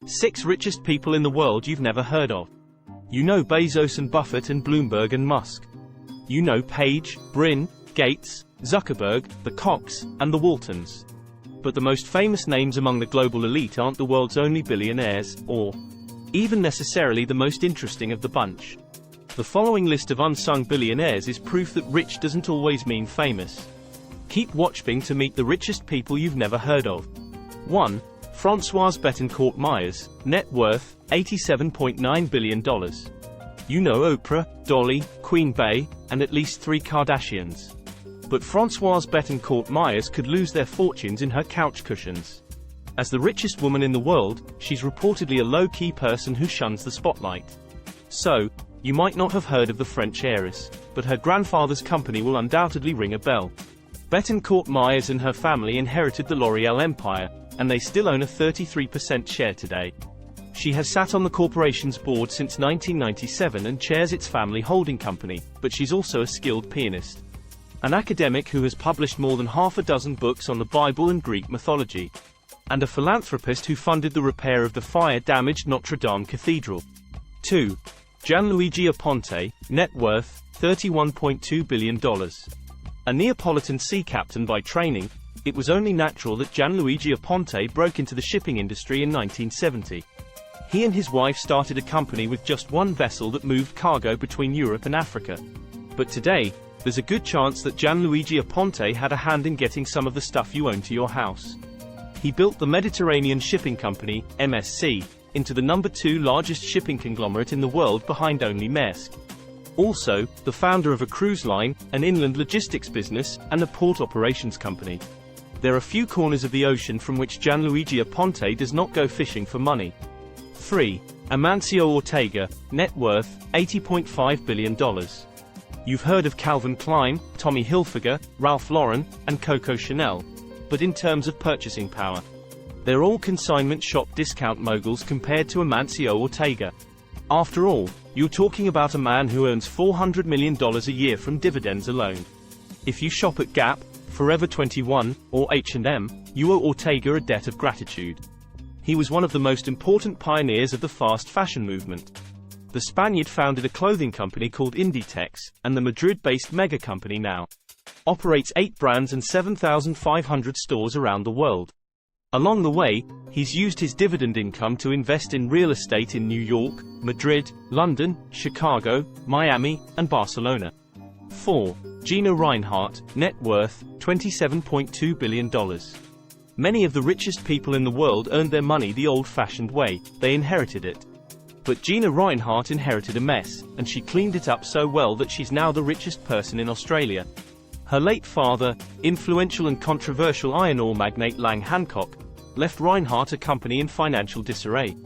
6 richest people in the world you've never heard of. You know Bezos and Buffett and Bloomberg and Musk. You know Page, Brin, Gates, Zuckerberg, the Kochs, and the Waltons. But the most famous names among the global elite aren't the world's only billionaires, or even necessarily the most interesting of the bunch. The following list of unsung billionaires is proof that rich doesn't always mean famous. Keep watching to meet the richest people you've never heard of. 1. Françoise Bettencourt-Meyers, net worth $87.9 billion. You know Oprah, Dolly, Queen Bey, and at least 3 Kardashians. But Françoise Bettencourt-Meyers could lose their fortunes in her couch cushions. As the richest woman in the world, she's reportedly a low-key person who shuns the spotlight. So, you might not have heard of the French heiress, but her grandfather's company will undoubtedly ring a bell. Bettencourt-Meyers and her family inherited the L'Oréal empire, and they still own a 33% share today. She has sat on the corporation's board since 1997 and chairs its family holding company, but she's also a skilled pianist. An academic who has published more than half a dozen books on the Bible and Greek mythology. And a philanthropist who funded the repair of the fire-damaged Notre Dame Cathedral. 2. Gianluigi Aponte, net worth $31.2 billion. A Neapolitan sea captain by training, it was only natural that Gianluigi Aponte broke into the shipping industry in 1970. He and his wife started a company with just one vessel that moved cargo between Europe and Africa. But today, there's a good chance that Gianluigi Aponte had a hand in getting some of the stuff you own to your house. He built the Mediterranean Shipping Company, MSC, into the number 2 largest shipping conglomerate in the world behind only Maersk. Also, the founder of a cruise line, an inland logistics business, and a port operations company. There are few corners of the ocean from which Gianluigi Aponte does not go fishing for money. 3. Amancio Ortega, net worth $80.5 billion. You've heard of Calvin Klein, Tommy Hilfiger, Ralph Lauren, and Coco Chanel. But in terms of purchasing power, they're all consignment shop discount moguls compared to Amancio Ortega. After all, you're talking about a man who earns $400 million a year from dividends alone. If you shop at Gap, Forever 21, or H&M, you owe Ortega a debt of gratitude. He was one of the most important pioneers of the fast fashion movement. The Spaniard founded a clothing company called Inditex, and the Madrid-based mega company now operates 8 brands and 7,500 stores around the world. Along the way, he's used his dividend income to invest in real estate in New York, Madrid, London, Chicago, Miami, and Barcelona. 4. Gina Rinehart, net worth $27.2 billion. Many of the richest people in the world earned their money the old-fashioned way, they inherited it. But Gina Rinehart inherited a mess, and she cleaned it up so well that she's now the richest person in Australia. Her late father, influential and controversial iron ore magnate Lang Hancock, left Rinehart a company in financial disarray.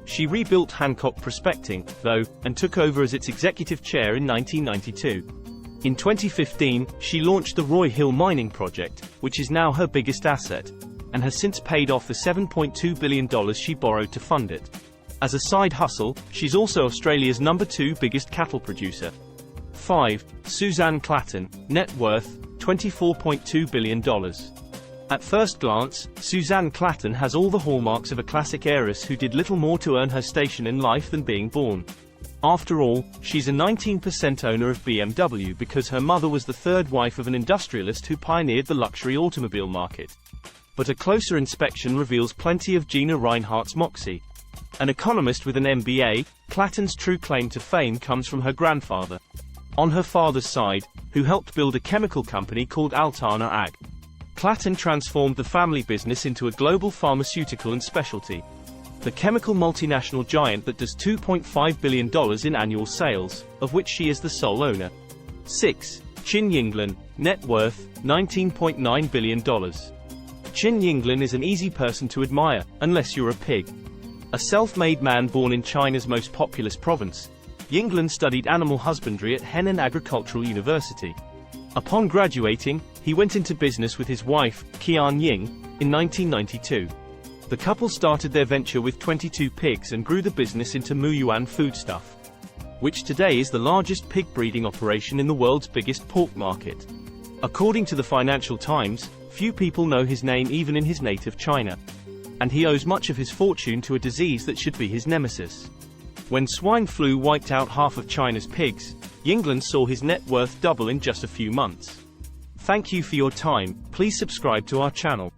She rebuilt Hancock Prospecting, though, and took over as its executive chair in 1992. In 2015, she launched the Roy Hill mining project, which is now her biggest asset, and has since paid off the $7.2 billion she borrowed to fund it. As a side hustle, she's also Australia's number 2 biggest cattle producer. 5. Suzanne Clatton, net worth $24.2 billion. At first glance, Suzanne Clatton has all the hallmarks of a classic heiress who did little more to earn her station in life than being born. After all, she's a 19% owner of BMW because her mother was the 3rd wife of an industrialist who pioneered the luxury automobile market. But a closer inspection reveals plenty of Gina Rinehart's moxie. An economist with an MBA, Clatton's true claim to fame comes from her grandfather, on her father's side, who helped build a chemical company called Altana Ag. Clatton transformed the family business into a global pharmaceutical and specialty. The chemical multinational giant that does $2.5 billion in annual sales, of which she is the sole owner. 6. Qin Yingluan, net worth $19.9 billion. Qin Yingluan is an easy person to admire, unless you're a pig. A self-made man born in China's most populous province, Yingluan studied animal husbandry at Henan Agricultural University. Upon graduating, he went into business with his wife, Qian Ying, in 1992. The couple started their venture with 22 pigs and grew the business into Muyuan Foodstuff, which today is the largest pig breeding operation in the world's biggest pork market. According to the Financial Times, few people know his name even in his native China. and he owes much of his fortune to a disease that should be his nemesis. When swine flu wiped out half of China's pigs, England saw his net worth double in just a few months. Thank you for your time. Please subscribe to our channel.